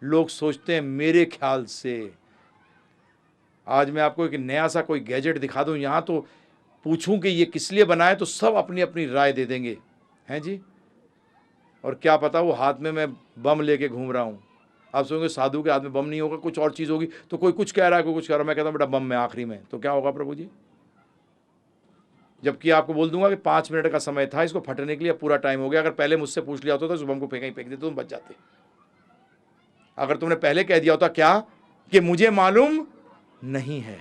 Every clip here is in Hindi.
लोग सोचते हैं मेरे ख्याल से। आज मैं आपको एक नया सा कोई गैजेट दिखा दूं यहाँ, तो पूछूं कि ये किस लिए बना है, तो सब अपनी अपनी राय दे देंगे, हैं जी। और क्या पता वो हाथ में मैं बम लेके घूम रहा हूँ। आप सोचेंगे साधु के हाथ में बम नहीं होगा, कुछ और चीज़ होगी। तो कोई कुछ कह रहा है, कोई कुछ कह रहा है, मैं कहता हूँ बेटा बम में आखिरी में, तो क्या होगा प्रभु जी? जबकि आपको बोल दूंगा कि 5 मिनट का समय था इसको फटने के लिए, पूरा टाइम हो गया। अगर पहले मुझसे पूछ लिया होता तो बम को फेंक देते, तुम बच जाते। अगर तुमने पहले कह दिया होता क्या कि मुझे मालूम नहीं है।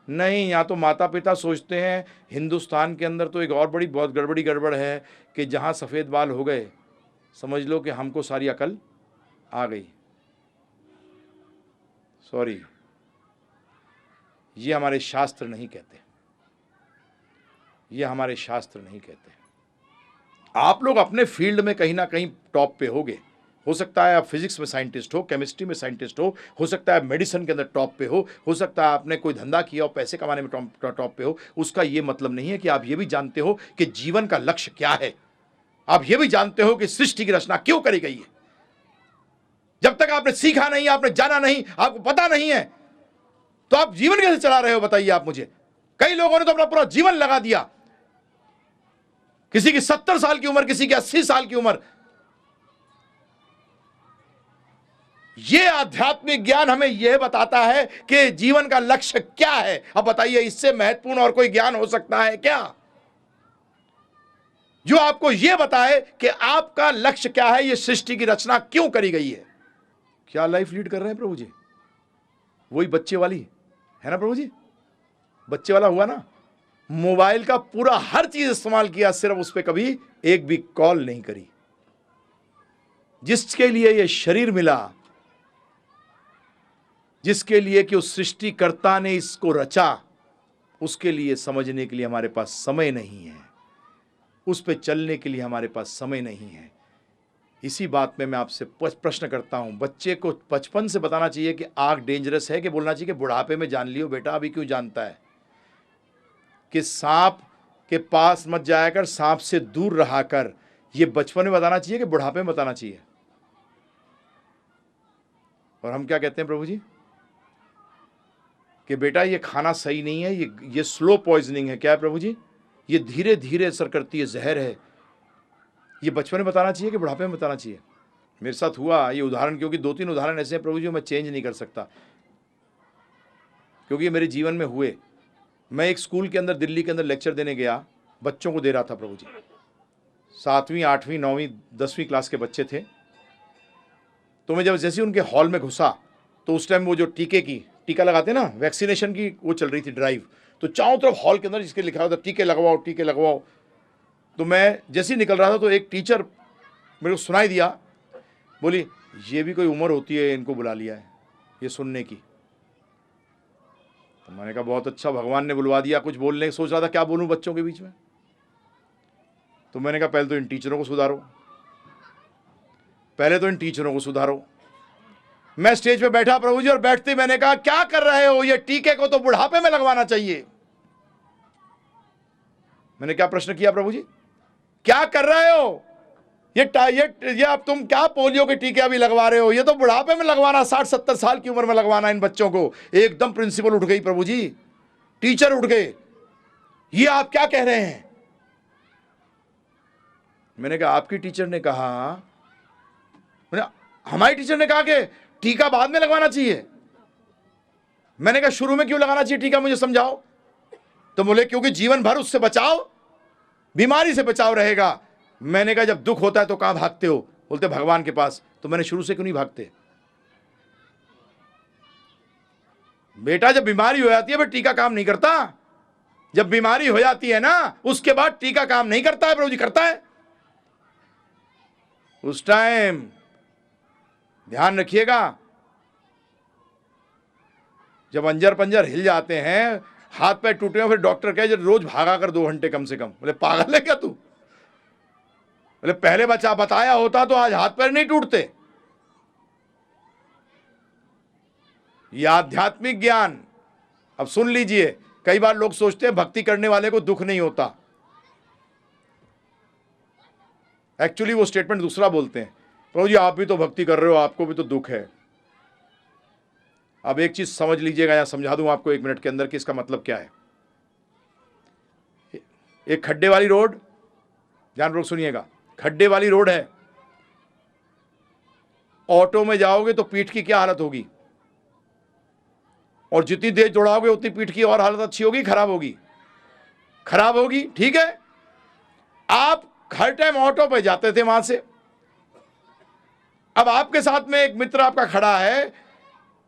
नहीं, यहाँ तो माता पिता सोचते हैं। हिंदुस्तान के अंदर तो एक और बड़ी बहुत गड़बड़ है कि जहाँ सफ़ेद बाल हो गए समझ लो कि हमको सारी अकल आ गई। सॉरी, ये हमारे शास्त्र नहीं कहते, ये हमारे शास्त्र नहीं कहते। आप लोग अपने फील्ड में कहीं ना कहीं टॉप पे होगे। हो सकता है आप फिजिक्स में साइंटिस्ट हो, केमिस्ट्री में साइंटिस्ट हो सकता है मेडिसिन के अंदर टॉप पे हो सकता है आपने कोई धंधा किया हो, पैसे कमाने में टॉप पे हो। उसका ये मतलब नहीं है कि आप ये भी जानते हो कि जीवन का लक्ष्य क्या है। आप ये भी जानते हो कि सृष्टि की रचना क्यों करी गई है। जब तक आपने सीखा नहीं, आपने जाना नहीं, आपको पता नहीं है, तो आप जीवन कैसे चला रहे हो बताइए आप मुझे। कई लोगों ने तो अपना पूरा जीवन लगा दिया, किसी की 70 साल की उम्र, किसी की 80 साल की उम्र। यह आध्यात्मिक ज्ञान हमें यह बताता है कि जीवन का लक्ष्य क्या है। अब बताइए, इससे महत्वपूर्ण और कोई ज्ञान हो सकता है क्या, जो आपको यह बताए कि आपका लक्ष्य क्या है, यह सृष्टि की रचना क्यों करी गई है। क्या लाइफ लीड कर रहे हैं प्रभु जी? वही बच्चे वाली है ना प्रभु जी? बच्चे वाला हुआ ना। मोबाइल का पूरा हर चीज इस्तेमाल किया, सिर्फ उस पर कभी एक भी कॉल नहीं करी। जिसके लिए यह शरीर मिला, जिसके लिए कि उस सृष्टिकर्ता ने इसको रचा, उसके लिए समझने के लिए हमारे पास समय नहीं है, उस पे चलने के लिए हमारे पास समय नहीं है। इसी बात में मैं आपसे प्रश्न करता हूं, बच्चे को बचपन से बताना चाहिए कि आग डेंजरस है, कि बोलना चाहिए कि बुढ़ापे में जान लियो बेटा, अभी क्यों जानता है, कि सांप के पास मत जाया कर, सांप से दूर रहा कर। ये बचपन में बताना चाहिए कि बुढ़ापे में बताना चाहिए? और हम क्या कहते हैं प्रभु जी कि बेटा ये खाना सही नहीं है, ये स्लो पॉइजनिंग है। क्या है प्रभु जी? ये धीरे धीरे असर करती है, जहर है। ये बचपन में बताना चाहिए कि बुढ़ापे में बताना चाहिए? मेरे साथ हुआ ये उदाहरण, क्योंकि 2-3 उदाहरण ऐसे हैं प्रभु जी मैं चेंज नहीं कर सकता, क्योंकि ये मेरे जीवन में हुए। मैं एक स्कूल के अंदर, दिल्ली के अंदर लेक्चर देने गया, बच्चों को दे रहा था प्रभु जी। 7वीं 8वीं 9वीं 10वीं क्लास के बच्चे थे। तो मैं जब जैसे उनके हॉल में घुसा, तो उस टाइम वो जो टीका लगाते ना, वैक्सीनेशन की वो चल रही थी ड्राइव। तो चारों तरफ हॉल के अंदर जिसके लिखा हुआ था टीके लगवाओ, टीके लगवाओ। तो मैं जैसे ही निकल रहा था तो एक टीचर मेरे को सुनाई दिया, बोली ये भी कोई उम्र होती है, इनको बुला लिया है ये सुनने की। तो मैंने कहा बहुत अच्छा, भगवान ने बुलवा दिया। कुछ बोलने सोच रहा था क्या बोलूं बच्चों के बीच में। तो मैंने कहा पहले तो इन टीचरों को सुधारो, पहले तो इन टीचरों को सुधारो। मैं स्टेज पे बैठा प्रभु जी, और बैठते मैंने कहा क्या कर रहे हो, ये टीके को तो बुढ़ापे में लगवाना चाहिए। मैंने क्या प्रश्न किया प्रभु जी, क्या कर रहे हो, ये अब तुम क्या पोलियो के टीके अभी लगवा रहे हो, ये तो बुढ़ापे में लगवाना, 60-70 साल की उम्र में लगवाना इन बच्चों को। एकदम प्रिंसिपल उठ गई प्रभु जी, टीचर उठ गए, ये आप क्या कह रहे हैं। मैंने कहा आपकी टीचर ने कहा, हमारी टीचर ने कहा कि टीका बाद में लगवाना चाहिए। मैंने कहा शुरू में क्यों लगाना चाहिए टीका, मुझे समझाओ। तो बोले क्योंकि जीवन भर उससे बचाव, बीमारी से बचाव रहेगा। मैंने कहा जब दुख होता है तो कहां भागते हो, बोलते भगवान के पास। तो मैंने शुरू से क्यों नहीं भागते। बेटा जब बीमारी हो जाती है फिर टीका काम नहीं करता। जब बीमारी हो जाती है ना, उसके बाद टीका काम नहीं करता है प्रभु जी, करता है उस टाइम। ध्यान रखिएगा, जब अंजर पंजर हिल जाते हैं, हाथ पैर टूटे हो, फिर डॉक्टर कहे जब रोज भागा कर 2 घंटे कम से कम। बोले पागल है क्या तू। बोले पहले बताया होता तो आज हाथ पैर नहीं टूटते। यह आध्यात्मिक ज्ञान अब सुन लीजिए। कई बार लोग सोचते हैं भक्ति करने वाले को दुख नहीं होता, एक्चुअली वो स्टेटमेंट दूसरा बोलते हैं, प्रभु जी आप भी तो भक्ति कर रहे हो, आपको भी तो दुख है। अब एक चीज समझ लीजिएगा, या समझा दूं आपको 1 मिनट के अंदर कि इसका मतलब क्या है। एक खड्डे वाली रोड, ध्यानपूर्वक सुनिएगा, खड्डे वाली रोड है, ऑटो में जाओगे तो पीठ की क्या हालत होगी, और जितनी देर दौड़ाओगे उतनी पीठ की और हालत अच्छी होगी, खराब होगी, खराब होगी, ठीक है। आप हर टाइम ऑटो पे जाते थे वहां से, अब आपके साथ में एक मित्र आपका खड़ा है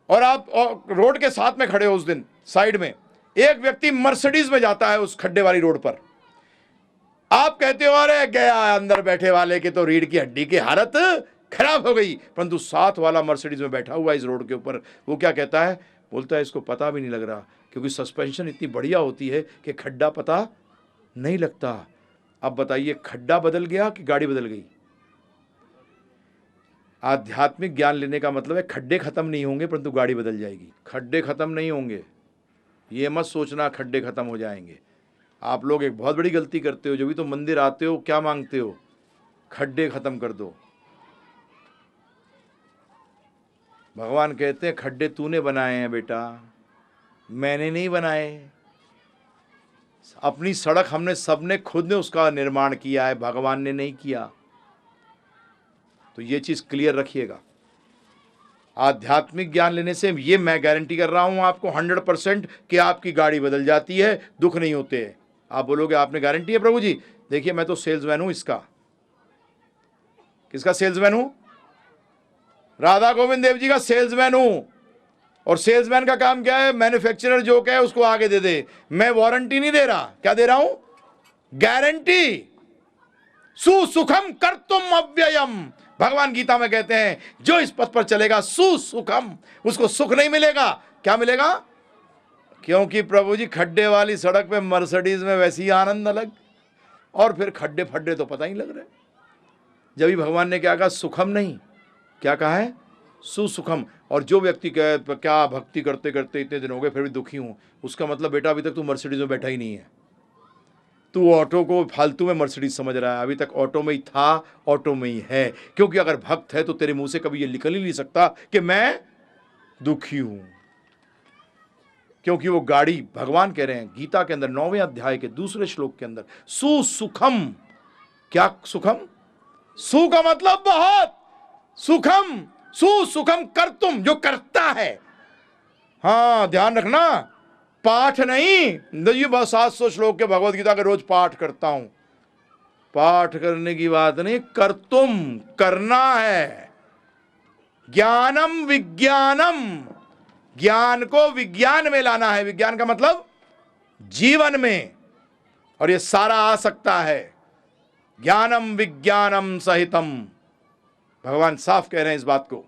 और आप रोड के साथ में खड़े हो, उस दिन साइड में एक व्यक्ति मर्सिडीज में जाता है उस खड्डे वाली रोड पर, आप कहते हो अरे गया अंदर बैठे वाले के तो रीढ़ की हड्डी की हालत खराब हो गई, परंतु साथ वाला मर्सिडीज में बैठा हुआ इस रोड के ऊपर, वो क्या कहता है, बोलता है इसको पता भी नहीं लग रहा, क्योंकि सस्पेंशन इतनी बढ़िया होती है कि खड्डा पता नहीं लगता। अब बताइए, खड्डा बदल गया कि गाड़ी बदल गई? आध्यात्मिक ज्ञान लेने का मतलब है खड्डे खत्म नहीं होंगे परंतु गाड़ी बदल जाएगी। खड्डे खत्म नहीं होंगे, ये मत सोचना खड्डे खत्म हो जाएंगे। आप लोग एक बहुत बड़ी गलती करते हो, जब भी तो मंदिर आते हो क्या मांगते हो, खड्डे खत्म कर दो। भगवान कहते हैं खड्डे तूने बनाए हैं बेटा, मैंने नहीं बनाए। अपनी सड़क हमने सबने खुद ने उसका निर्माण किया है, भगवान ने नहीं किया। तो ये चीज क्लियर रखिएगा। आध्यात्मिक ज्ञान लेने से ये मैं गारंटी कर रहा हूं आपको 100% कि आपकी गाड़ी बदल जाती है, दुख नहीं होते हैं। आप बोलोगे आपने गारंटी है प्रभु जी? देखिए मैं तो सेल्समैन हूं इसका। किसका सेल्समैन हूं? राधा गोविंद देव जी का सेल्समैन हूं। और सेल्समैन का काम क्या है? मैन्युफैक्चरर जो कहे उसको आगे दे दे। मैं वारंटी नहीं दे रहा, क्या दे रहा हूं? गारंटी। सुसुखम कर्तुम अव्ययम, भगवान गीता में कहते हैं जो इस पथ पर चलेगा सुसुखम, उसको सुख नहीं मिलेगा। क्या मिलेगा? क्योंकि प्रभु जी खड्डे वाली सड़क पे मर्सिडीज में वैसी आनंद अलग, और फिर खड्डे फड्डे तो पता ही लग रहे। जब भी भगवान ने क्या कहा? सुखम नहीं, क्या कहा है? सुसुखम। और जो व्यक्ति कहे क्या भक्ति करते करते इतने दिन हो गए फिर भी दुखी हूं, उसका मतलब बेटा अभी तक तू मर्सिडीज में बैठा ही नहीं है। तू ऑटो को फालतू में मर्सिडीज समझ रहा है, अभी तक ऑटो में ही था, ऑटो में ही है। क्योंकि अगर भक्त है तो तेरे मुंह से कभी ये निकल ही नहीं सकता कि मैं दुखी हूं, क्योंकि वो गाड़ी, भगवान कह रहे हैं गीता के अंदर 9वें अध्याय के 2 श्लोक के अंदर, सुसुखम। क्या सुखम? सु का मतलब बहुत, सुखम, सुसुखम कर्तुम, जो करता है। हाँ ध्यान रखना, पाठ नहीं। ये बस 700 श्लोक के भगवत गीता के रोज पाठ करता हूं, पाठ करने की बात नहीं, कर्तुम, करना है। ज्ञानम विज्ञानम, ज्ञान को विज्ञान में लाना है। विज्ञान का मतलब जीवन में, और ये सारा आ सकता है। ज्ञानम विज्ञानम सहितम, भगवान साफ कह रहे हैं इस बात को।